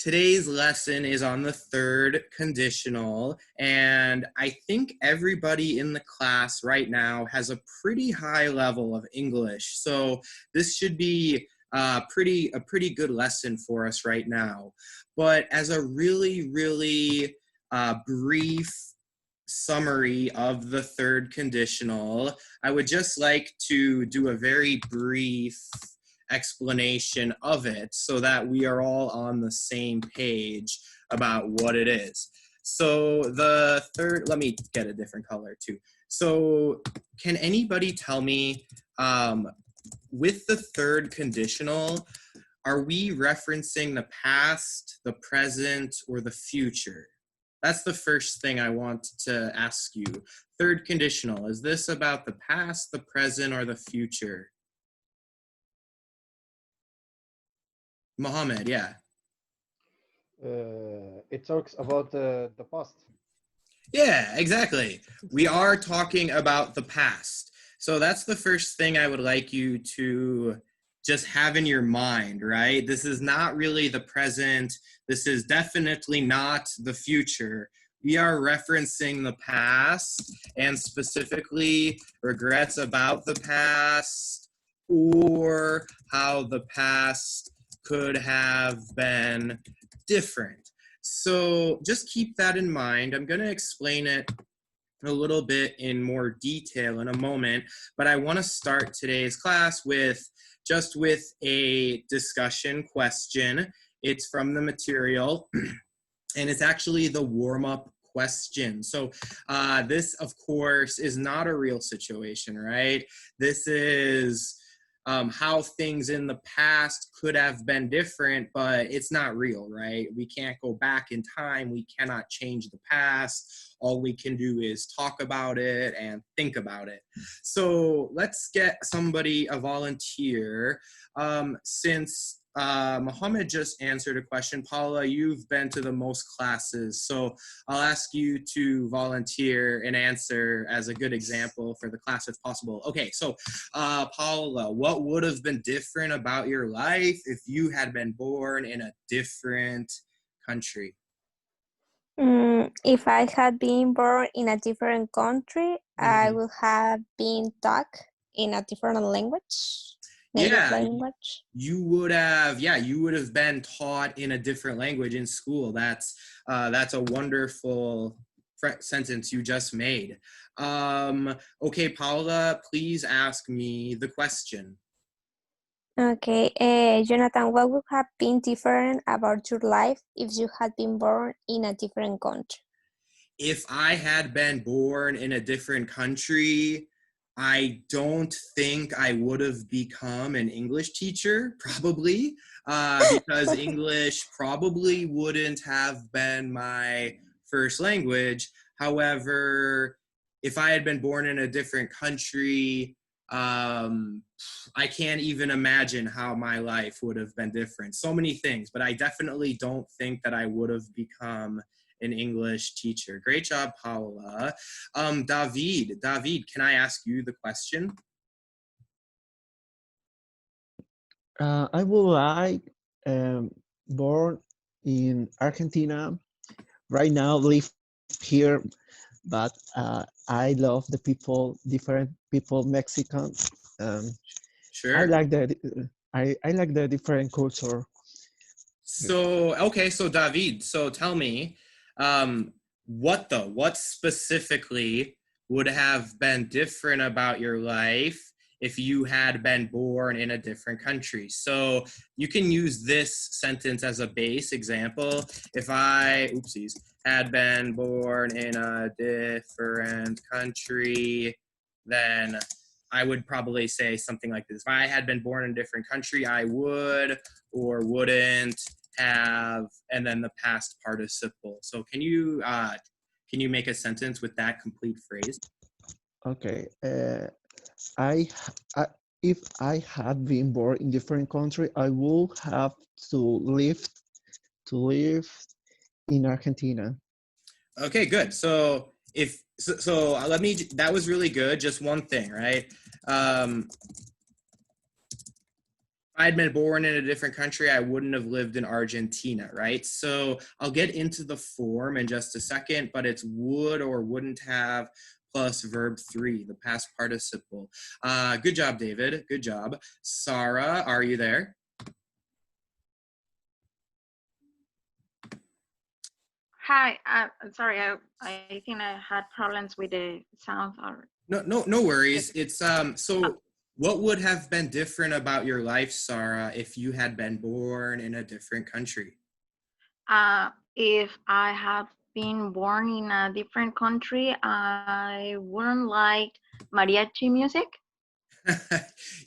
Today's lesson is on the third conditional, and I think everybody in the class right now has a pretty high level of English. So this should be a pretty good lesson for us right now. But as a really brief summary of the third conditional, I would just like to do a very brief explanation of it so that we are all on the same page about what it is. So the third, let me get a different color too. So can anybody tell me, with the third conditional, are we referencing the past, the present, or the future? That's the first thing I want to ask you. Third conditional, is this about the past, the present, or the future? Mohammed, yeah. It talks about the past. Yeah, exactly. We are talking about the past. So that's the first thing I would like you to just have in your mind, right? This is not really the present. This is definitely not the future. We are referencing the past and specifically regrets about the past or how the past could have been different. So just keep that in mind. I'm going to explain it a little bit in more detail in a moment, but I want to start today's class with a discussion question. It's from the material, and it's actually the warm-up question. So this, of course, is not a real situation, right? This is how things in the past could have been different, but it's not real, right? We can't go back in time. We cannot change the past. All we can do is talk about it and think about it. So let's get somebody, a volunteer. Since Mohammed just answered a question, Paula, you've been to the most classes, so I'll ask you to volunteer and answer as a good example for the class if possible. Okay, so Paula, what would have been different about your life if you had been born in a different country? If I had been born in a different country, I would have been taught in a different language. Native language. You would have been taught in a different language in school. That's a wonderful sentence you just made. Okay, Paula, please ask me the question. Okay, Jonathan, what would have been different about your life if you had been born in a different country? If I had been born in a different country, I don't think I would have become an English teacher, probably, because English probably wouldn't have been my first language. However, if I had been born in a different country, I can't even imagine how my life would have been different. So many things, but I definitely don't think that I would have become an English teacher. Great job, Paula. David, can I ask you the question? I would like born in Argentina. Right now, live here, but I love the people, different people, Mexican. Sure. I like the different culture. So okay, so David, so tell me, what specifically would have been different about your life if you had been born in a different country? So you can use this sentence as a base example. If I, had been born in a different country, then I would probably say something like this. If I had been born in a different country, I would or wouldn't have, and then the past participle. So can you make a sentence with that complete phrase? Okay. If I had been born in different country, I would have to live in Argentina. Okay, good. So let me, that was really good. Just one thing, right? I'd been born in a different country, I wouldn't have lived in Argentina, right? So I'll get into the form in just a second, but it's would or wouldn't have plus verb 3, the past participle. Good job, David. Good job. Sarah, are you there? Hi, I'm sorry. I think I had problems with the sound. Or No worries. It's so what would have been different about your life, Sarah, if you had been born in a different country? if I have been born in a different country, I wouldn't like mariachi music.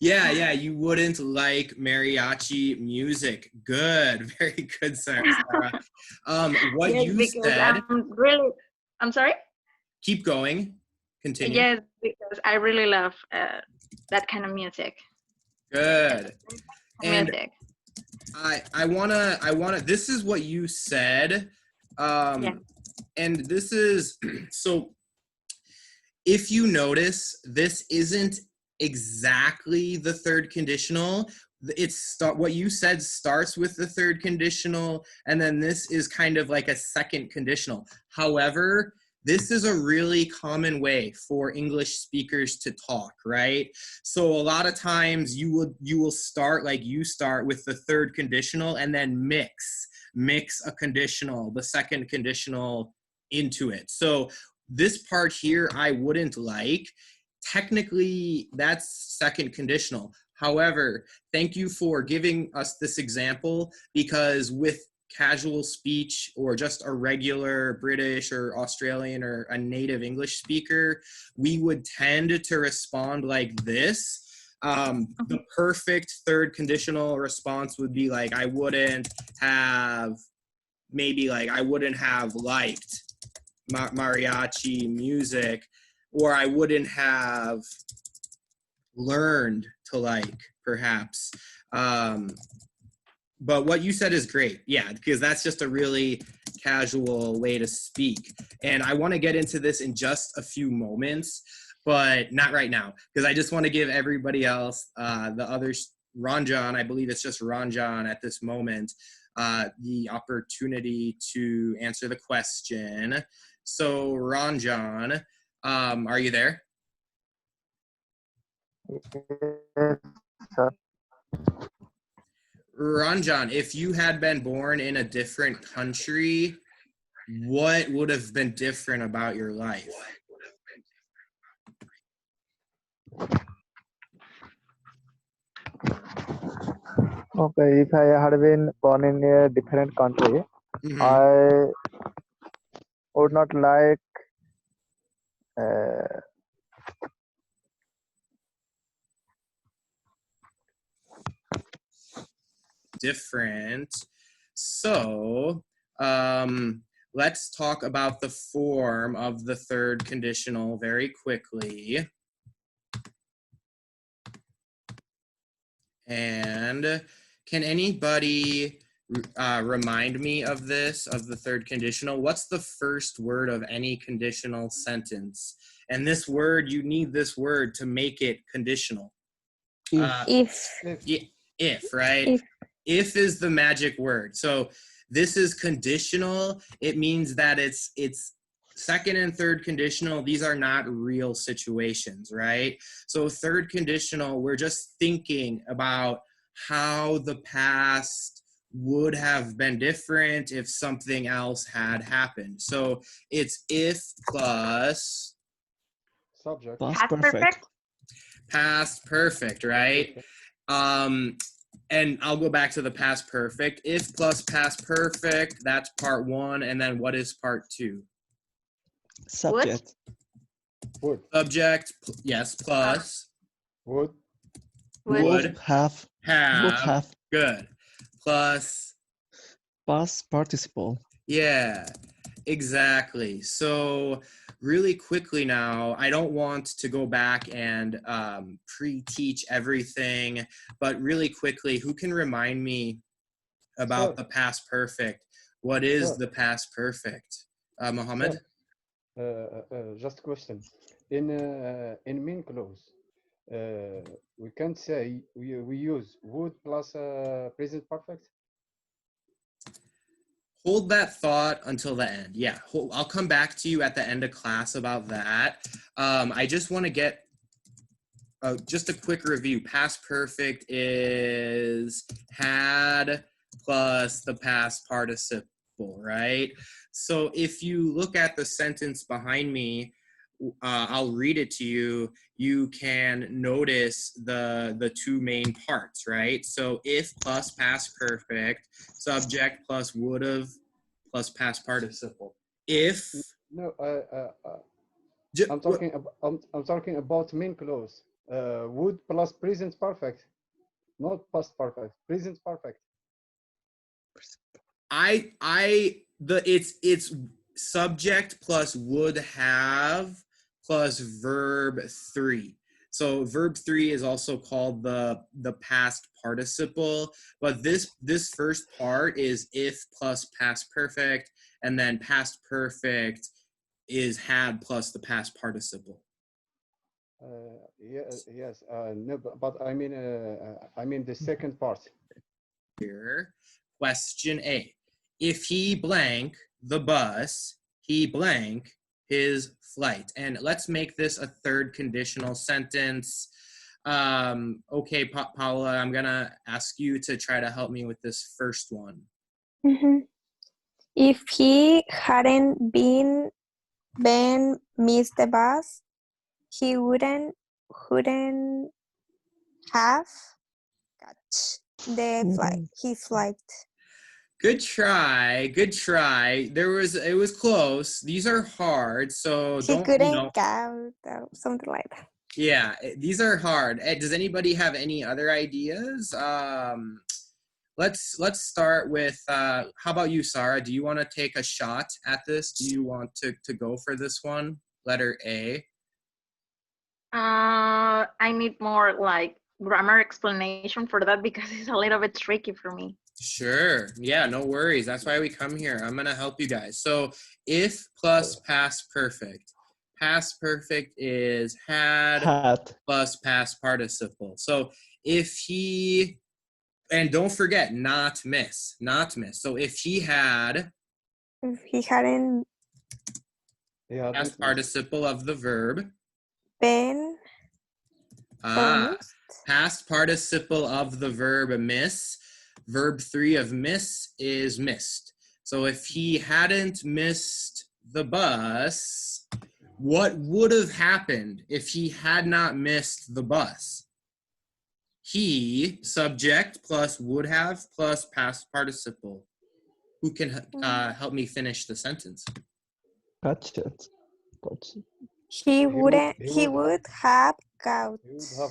Yeah, you wouldn't like mariachi music. Good, very good, Sarah. What Yes, you because said, I'm sorry? keep going, continue. Yes, because I really love that kind of music. Good. And Music. I wanna, this is what you said. Yeah. And this is, so if you notice, this isn't exactly the third conditional. It's what you said starts with the third conditional, and then this is kind of like a second conditional. However, this is a really common way for English speakers to talk, right? So a lot of times you will start like you start with the third conditional and then mix a conditional, the second conditional into it. So this part here I wouldn't like. Technically, that's second conditional. However, thank you for giving us this example, because with casual speech or just a regular British or Australian or a native English speaker, we would tend to respond like this. The perfect third conditional response would be like, I wouldn't have, maybe like, I wouldn't have liked mariachi music, or I wouldn't have learned to like, perhaps. But what you said is great. Yeah, because that's just a really casual way to speak. And I want to get into this in just a few moments, but not right now, because I just want to give everybody else, the others, Ranjan, I believe it's just Ranjan at this moment, the opportunity to answer the question. So Ranjan, are you there? Yes, sir. Ranjan, if you had been born in a different country, what would have been different about your life? Okay, if I had been born in a different country, Mhm. I would not like uh, Different. So let's talk about the form of the third conditional very quickly. And can anybody remind me of this, of the third conditional? What's the first word of any conditional sentence? And this word, you need this word to make it conditional. If. If, right? If is the magic word. So this is conditional. It means that it's second and third conditional. These are not real situations, right? So third conditional, we're just thinking about how the past would have been different if something else had happened. So it's if plus subject. Past perfect. Past perfect, right? And I'll go back to the past perfect. If plus past perfect, that's part one. And then what is part two? Subject. Would. Subject, yes, plus. Would. Would have. Would have. Good. Plus. Past participle. Yeah, exactly. So really quickly now, I don't want to go back and pre-teach everything, but really quickly, who can remind me about the past perfect? What is the past perfect? Mohammed? Just a question. In main clause, we can say we use would plus present perfect. Hold that thought until the end. Yeah, I'll come back to you at the end of class about that. I just want to get just a quick review. Past perfect is had plus the past participle, right? So if you look at the sentence behind me, I'll read it to you. You can notice the two main parts, right? So if plus past perfect, subject plus would have plus past participle. If No, ju- I'm talking about main clause. Would plus present perfect, not past perfect. Present perfect. It's subject plus would have plus verb 3. So verb 3 is also called the past participle, but this first part is if plus past perfect, and then past perfect is had plus the past participle. Yes. No, but I mean the second part. Here, question A. If he blank the bus, he blank his flight. And let's make this a third conditional sentence. Okay, Paula, I'm gonna ask you to try to help me with this first one. If he hadn't been missed the bus, he wouldn't have got his flight. Good try. It was close. These are hard, so He couldn't count or something like that. Yeah, these are hard. Does anybody have any other ideas? Let's start with how about you, Sarah? Do you want to take a shot at this? Do you want to go for this one? Letter A. I need more like grammar explanation for that because it's a little bit tricky for me. Sure. Yeah, no worries. That's why we come here. I'm going to help you guys. So if plus past perfect. Past perfect is had plus past participle. So if he, and don't forget, not miss. So if he had, if he hadn't past participle of the verb, been past participle of the verb miss, verb 3 of miss is missed. So if he hadn't missed the bus, what would have happened if he had not missed the bus? He, subject plus would have plus past participle. Who can help me finish the sentence? Gotcha. He would have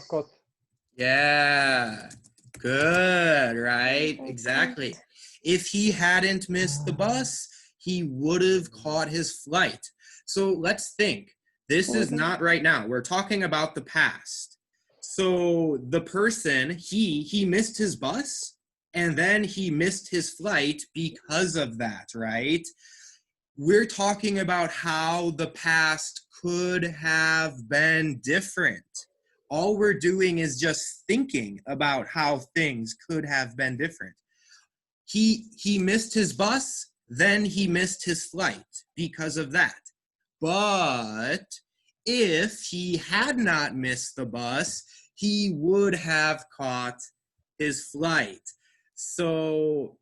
caught. Yeah, good, right? Exactly. If he hadn't missed the bus, he would have caught his flight. So let's think. This is not right now. We're talking about the past. So the person, he missed his bus, and then he missed his flight because of that, right? We're talking about how the past could have been different. All we're doing is just thinking about how things could have been different. He missed his bus, then he missed his flight because of that. But if he had not missed the bus, he would have caught his flight. So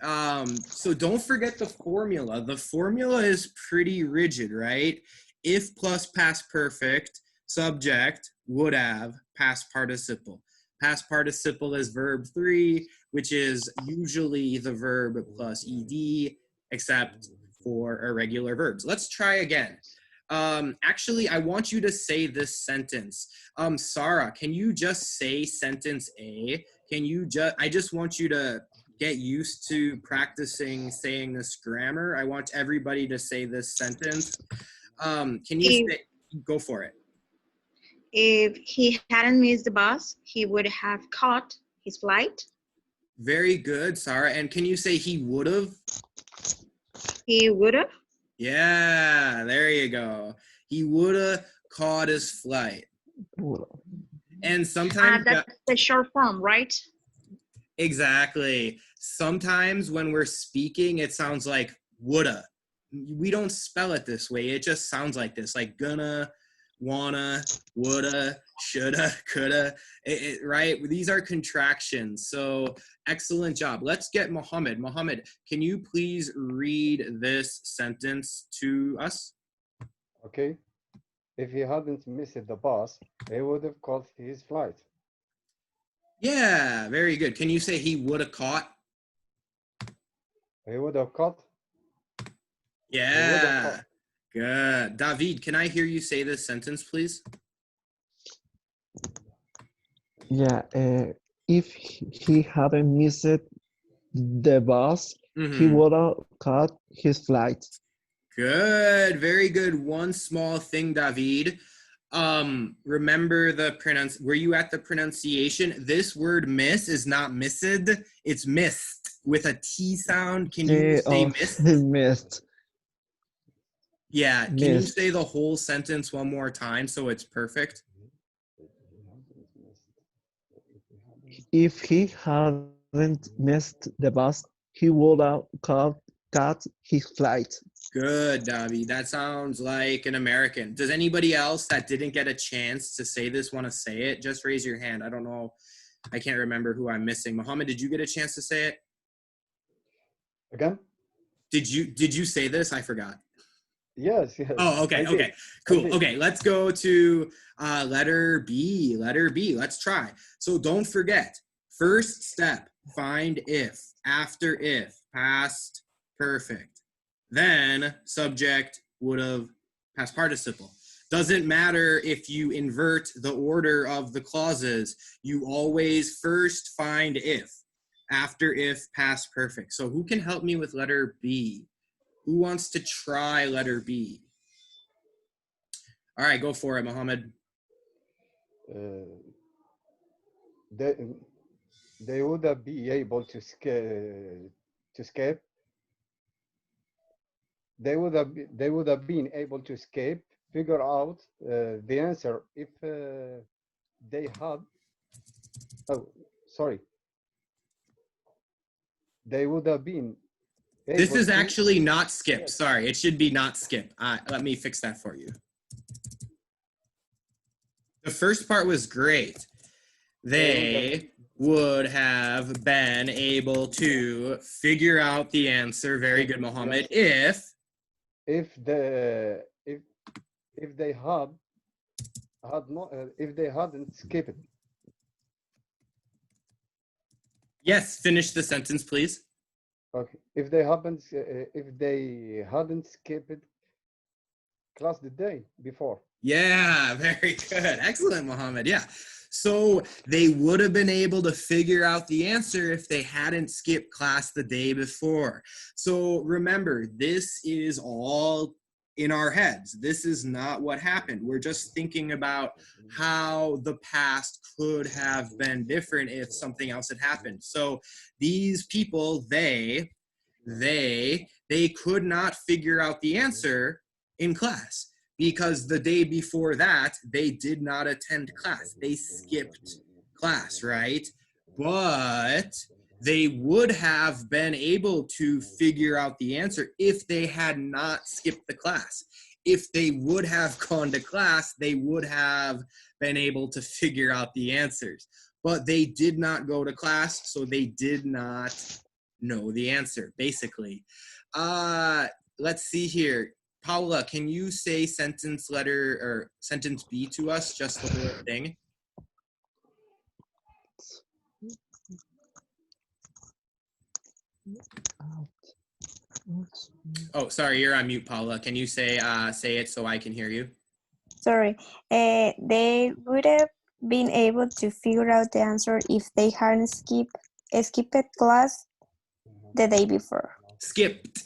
don't forget the formula. The formula is pretty rigid, right? If plus past perfect, subject, would have, past participle. Past participle is verb 3, which is usually the verb plus ed, except for irregular verbs. Let's try again. Actually, I want you to say this sentence. Sarah, can you just say sentence A? I just want you to get used to practicing saying this grammar. I want everybody to say this sentence. Go for it. If he hadn't missed the bus, he would have caught his flight. Very good, Sarah. And can you say he would have? He would have. Yeah, there you go. He would have caught his flight. And sometimes That's the short form, right? exactly. Sometimes when we're speaking, it sounds like woulda. We don't spell it this way. It just sounds like this, like gonna, wanna, woulda, shoulda, coulda, right? These are contractions. So excellent job. Let's get Mohammed. Mohammed, can you please read this sentence to us? Okay. If he hadn't missed the bus, he would have caught his flight. Yeah, very good. Can you say he would have caught? He would have caught. Yeah, good. David, can I hear you say this sentence, please? Yeah, if he hadn't missed the bus, he Mhm. would have caught his flight. Good, very good. One small thing, David. Remember were you at the pronunciation? This word miss is not missed, it's missed with a T sound. Can you say missed? Missed. Yeah, can you Missed. say the whole sentence one more time so it's perfect? If he hadn't missed the bus, he would have caught his flight. Good, David. That sounds like an American. Does anybody else that didn't get a chance to say this want to say it? Just raise your hand. I don't know. I can't remember who I'm missing. Mohammed, did you get a chance to say it? Again? Did you say this? I forgot. Yes, yes. Oh, okay, I did. okay, cool. did. Okay, let's go to letter B. Letter B. Let's try. So don't forget, first step, find if, after if, past perfect. Then subject, would have, past participle. Doesn't matter if you invert the order of the clauses. You always first find if, after if, past perfect. So who can help me with letter B? Who wants to try letter B? All right, go for it, Mohammed. They would have be able to escape. They would have been able to escape, figure out the answer if they had. Oh, sorry. They would have been. This is able to- actually not skip. Sorry, it should be not skip. Let me fix that for you. The first part was great. They would have been able to figure out the answer. Very good, Mohammed. If they had not if they hadn't skipped. Yes, finish the sentence, please. Okay. If they hadn't skipped class the day before. Yeah, very good. Excellent, Mohammed. Yeah. So they would have been able to figure out the answer if they hadn't skipped class the day before. So remember, this is all in our heads. This is not what happened. We're just thinking about how the past could have been different if something else had happened. So these people, they could not figure out the answer in class, because the day before that, they did not attend class. They skipped class, right? But they would have been able to figure out the answer if they had not skipped the class. If they would have gone to class, they would have been able to figure out the answers. But they did not go to class, so they did not know the answer, basically. Let's see here. Paula, can you say sentence B to us, just the whole thing? Oh, sorry, you're on mute, Paula. Can you say it so I can hear you? Sorry. They would have been able to figure out the answer if they hadn't skipped class the day before. Skipped.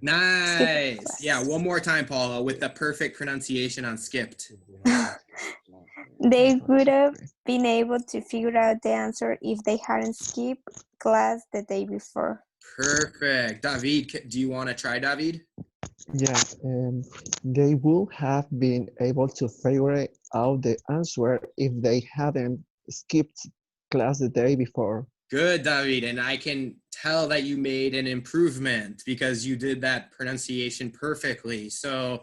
Nice. Skipped Yeah, one more time, Paula, with the perfect pronunciation on skipped. They would have been able to figure out the answer if they hadn't skipped class the day before. Perfect. David, do you want to try, David? Yeah, they would have been able to figure out the answer if they hadn't skipped class the day before. Good, David. And I can tell that you made an improvement because you did that pronunciation perfectly. So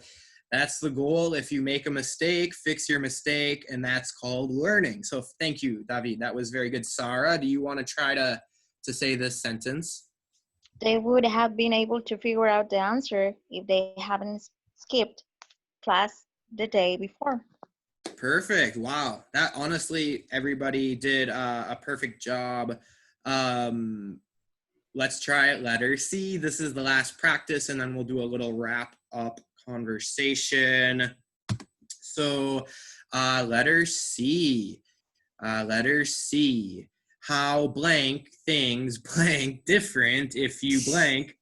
that's the goal. If you make a mistake, fix your mistake, and that's called learning. So thank you, David. That was very good. Sarah, do you want to try to say this sentence? They would have been able to figure out the answer if they hadn't skipped class the day before. Perfect. Wow. That honestly, everybody did a perfect job. Let's try it. Letter C. This is the last practice, and then we'll do a little wrap up conversation. So letter C. Letter C. How blank things blank different if you blank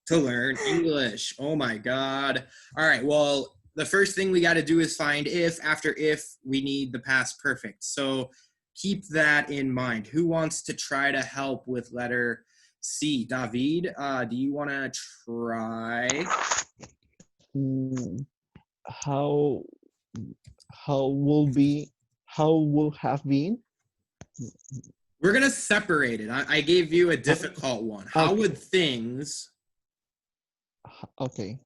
to learn English. Oh my God. All right. Well, the first thing we got to do is find if. After if, we need the past perfect. So keep that in mind. Who wants to try to help with letter C? David, do you want to try? How will have been? We're going to separate it. I gave you a difficult one. How Okay. would things... Okay.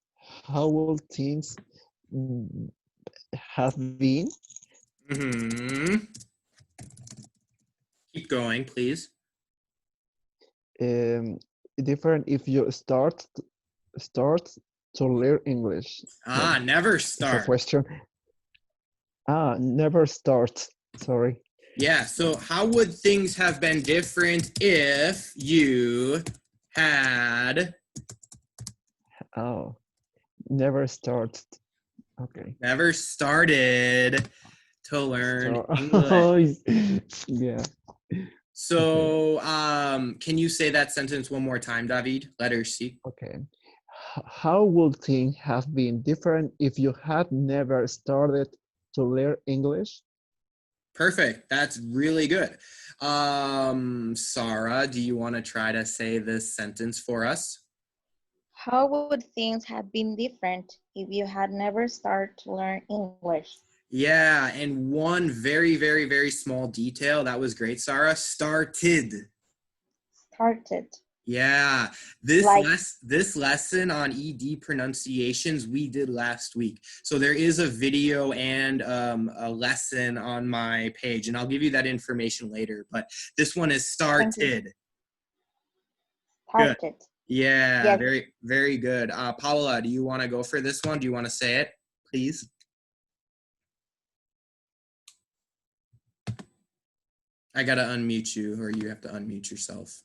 How will things have been? Keep going, please. Different if you start to learn English. Never It's a start. question. Never start. Sorry. Yeah, so how would things have been different if you had Never start. Okay. never started to learn English? Yeah. So, can you say that sentence one more time, David? Letter C. Okay. How would things have been different if you had never started to learn English? Perfect. That's really good. Sarah, do you want to try to say this sentence for us? How would things have been different if you had never started to learn English? Yeah, and one very, very, very small detail. That was great, Sarah. Started. Started. Yeah, this Like- this lesson on ED pronunciations we did last week. So there is a video and a lesson on my page, and I'll give you that information later. But this one is started. Started. Good. Yeah, Yes. very, very good. Paula, do you want to go for this one? Do you want to say it, please? I gotta unmute you, or you have to unmute yourself.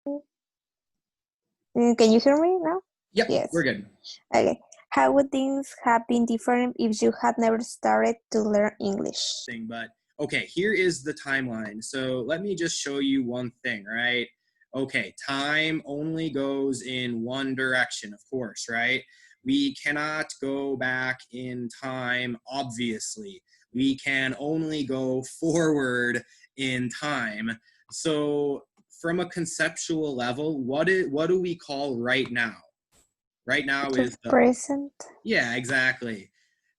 Can you hear me now? Yep, Yes. we're good. Okay. How would things have been different if you had never started to learn English? But okay, here is the timeline. So let me just show you one thing, right? Okay, time only goes in one direction, of course, right? We cannot go back in time, obviously. We can only go forward in time. So from a conceptual level, what do we call right now? Right now is the present. Yeah, exactly.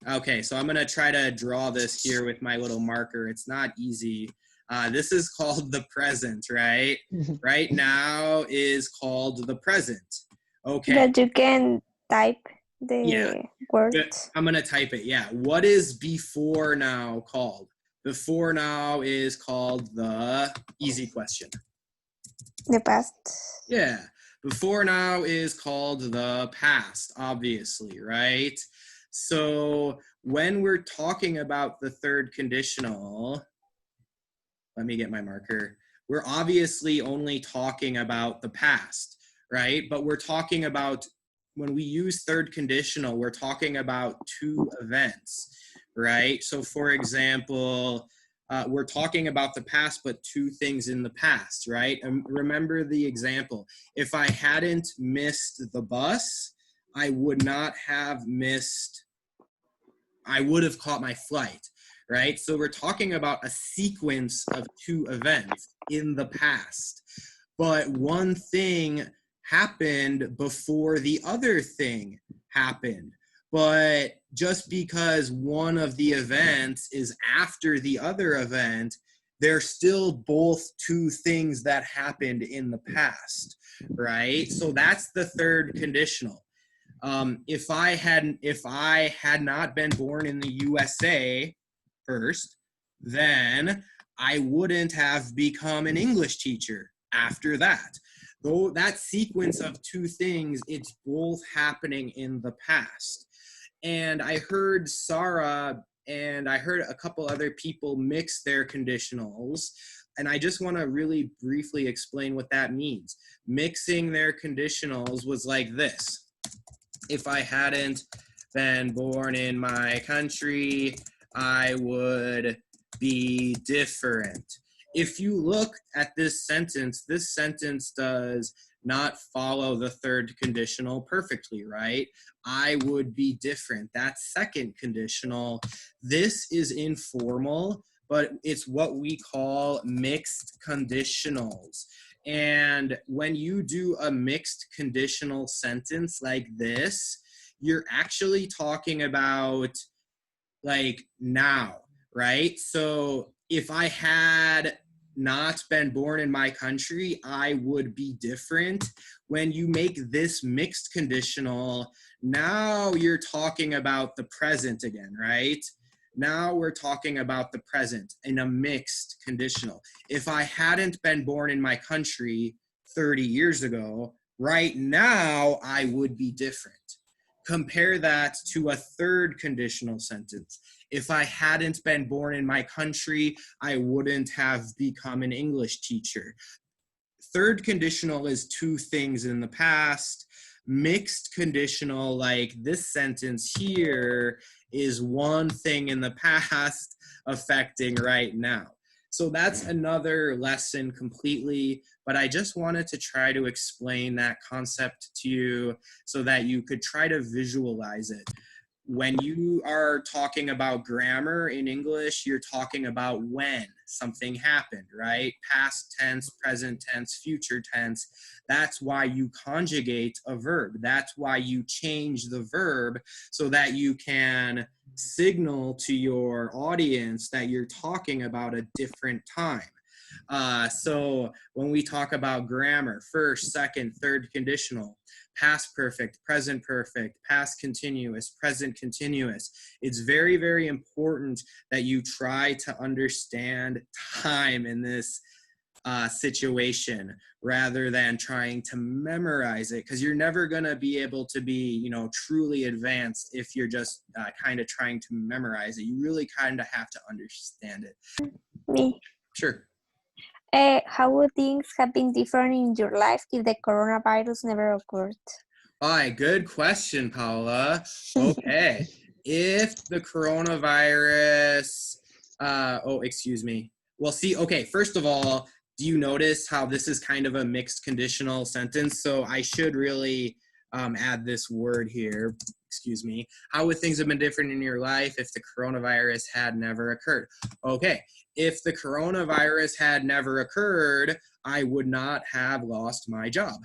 Okay, so I'm gonna try to draw this here with my little marker. It's not easy. This is called the present, right? Right now is called the present. Okay. But you can type the word. I'm gonna type it. Yeah. What is before now called? Before now is called the easy question. The past. Yeah. Before now is called the past, obviously, right? So when we're talking about the third conditional, let me get my marker. We're obviously only talking about the past, right? But we're talking about, when we use third conditional, we're talking about two events, right? So for example, we're talking about the past, but two things in the past, right? And remember the example. If I hadn't missed the bus, I would not have missed, I would have caught my flight, right? So we're talking about a sequence of two events in the past. But one thing happened before the other thing happened. But just because one of the events is after the other event, they're still both two things that happened in the past, right? So that's the third conditional. If I had not been born in the USA first, then I wouldn't have become an English teacher after that. Though that sequence of two things, it's both happening in the past. And I heard Sarah and I heard a couple other people mix their conditionals. And I just want to really briefly explain what that means. Mixing their conditionals was like this. If I hadn't been born in my country, I would be different. If you look at this sentence does not follow the third conditional perfectly, right? I would be different. That's second conditional. This is informal, but it's what we call mixed conditionals. And when you do a mixed conditional sentence like this, you're actually talking about like now, right? So if I had not been born in my country, I would be different. When you make this mixed conditional, now you're talking about the present again, right? Now we're talking about the present in a mixed conditional. If I hadn't been born in my country 30 years ago, right now I would be different. Compare that to a third conditional sentence. If I hadn't been born in my country, I wouldn't have become an English teacher. Third conditional is two things in the past. Mixed conditional, like this sentence here, is one thing in the past affecting right now. So that's another lesson completely, but I just wanted to try to explain that concept to you so that you could try to visualize it. When you are talking about grammar in English, you're talking about when something happened, right? Past tense, present tense, future tense. That's why you conjugate a verb. That's why you change the verb so that you can signal to your audience that you're talking about a different time. So when we talk about grammar, first, second, third conditional, past perfect, present perfect, past continuous, present continuous, it's very, very important that you try to understand time in this situation rather than trying to memorize it, because you're never going to be able to be, truly advanced if you're just kind of trying to memorize it. You really kind of have to understand it. Me. Sure. How would things have been different in your life if the coronavirus never occurred? All right, good question, Paula. Okay. If the coronavirus, excuse me. Well, see, okay, first of all, do you notice how this is kind of a mixed conditional sentence? So I should really add this word here, excuse me. How would things have been different in your life if the coronavirus had never occurred? Okay, if the coronavirus had never occurred, I would not have lost my job.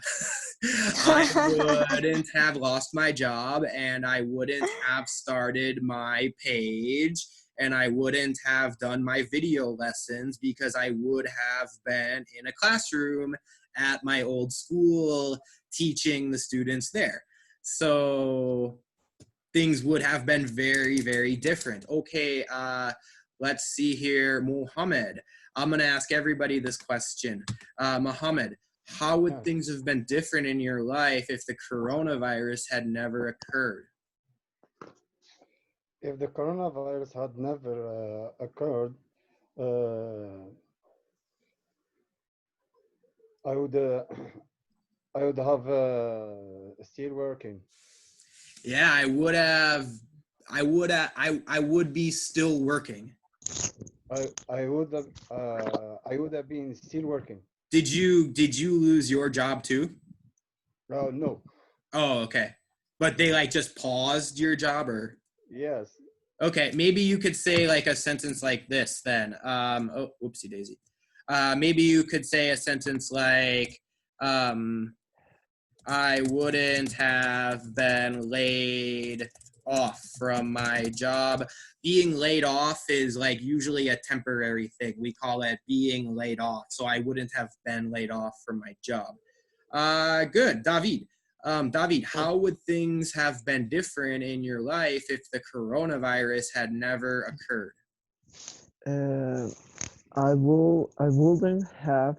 I wouldn't have lost my job, and I wouldn't have started my page, and I wouldn't have done my video lessons because I would have been in a classroom at my old school teaching the students there. So things would have been very, very different. Okay, let's see here, Mohammed. I'm going to ask everybody this question. Mohammed, how would things have been different in your life if the coronavirus had never occurred? If the coronavirus had never occurred, I would have still working. Yeah, I would be still working. I would have been still working. Did you lose your job too? No. Oh, okay. But they like just paused your job, or? Yes. Okay, maybe you could say like a sentence like this then. Oh, whoopsie daisy. Maybe you could say a sentence like, I wouldn't have been laid off from my job. Being laid off is like usually a temporary thing. We call it being laid off. So I wouldn't have been laid off from my job. Good, David. David, how would things have been different in your life if the coronavirus had never occurred? I wouldn't have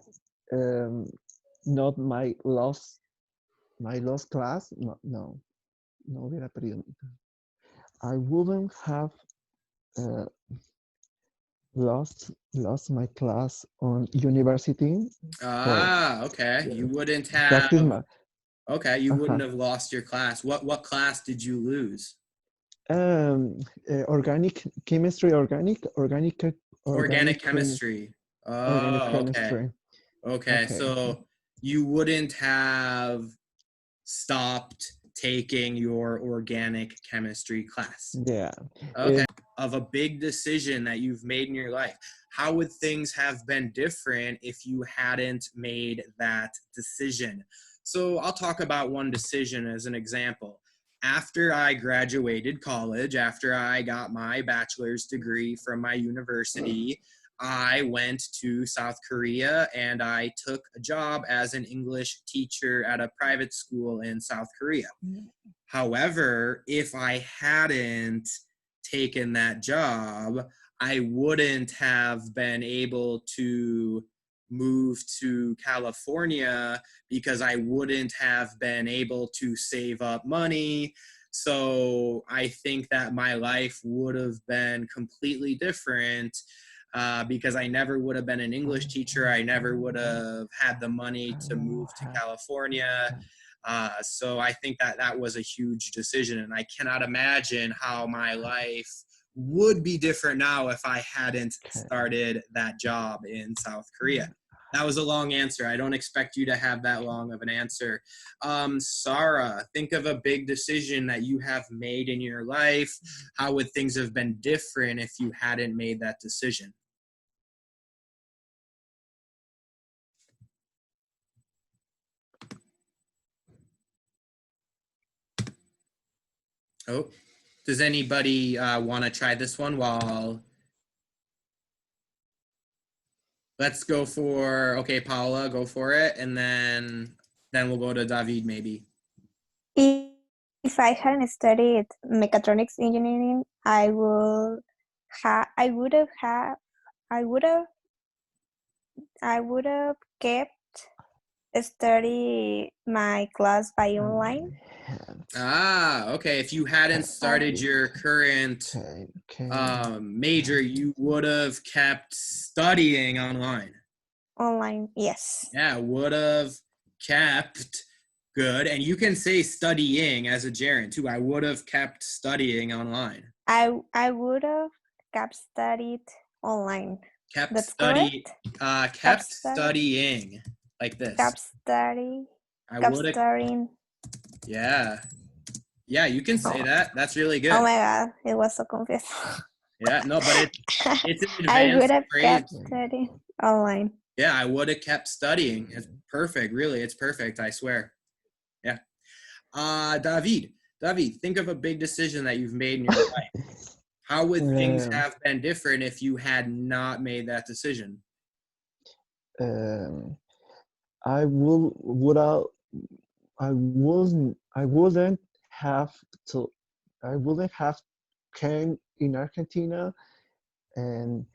not my lost class. No hubiera perdido. I wouldn't have uh, lost my class on university. Okay. You wouldn't Practice have. my Okay, you wouldn't uh-huh. have lost your class. What class did you lose? Organic chemistry, organic Organic chemistry. chemistry. Organic Oh, okay. chemistry. Okay, Okay. so you wouldn't have stopped taking your organic chemistry class. Yeah. Okay. Of a big decision that you've made in your life, how would things have been different if you hadn't made that decision? So I'll talk about one decision as an example. After I graduated college, after I got my bachelor's degree from my university, I went to South Korea and I took a job as an English teacher at a private school in South Korea. However, if I hadn't taken that job, I wouldn't have been able to move to California because I wouldn't have been able to save up money. So I think that my life would have been completely different because I never would have been an English teacher. I never would have had the money to move to California. So I think that that was a huge decision, and I cannot imagine how my life would be different now if I hadn't started that job in South Korea. That was a long answer. I don't expect you to have that long of an answer. Sarah, think of a big decision that you have made in your life. How would things have been different if you hadn't made that decision? Oh, does anybody want to try this one while... Let's go for, okay, Paula, go for it. And then we'll go to David maybe. If I hadn't studied mechatronics engineering, I would have kept study my class by online. Okay. If you hadn't started your current major, you would have kept studying online. Online, yes. Yeah, would have kept. Good. And you can say studying as a gerund too. I would have kept studying online. I would have kept studied online. Kept That's study. correct? Kept studying like this. Kept studying. I would have. Yeah. Yeah, you can say that. That's really good. Oh my God, it was so confusing. Yeah, no, but it's an advanced I would have phrase. kept studying online. Yeah, I would have kept studying. It's perfect. Really, it's perfect. I swear. Yeah. David, think of a big decision that you've made in your life. How would things have been different if you had not made that decision? I wouldn't have came in Argentina, and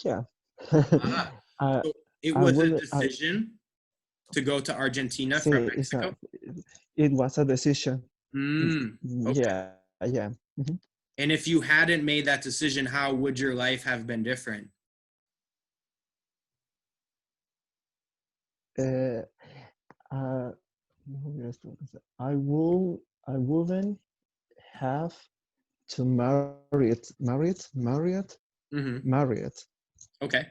yeah. So it was a decision to go to Argentina from Mexico? It was a decision. Okay. Yeah. Mm-hmm. And if you hadn't made that decision, how would your life have been different? I wouldn't have to marry it. Mm-hmm. Marry it. Okay.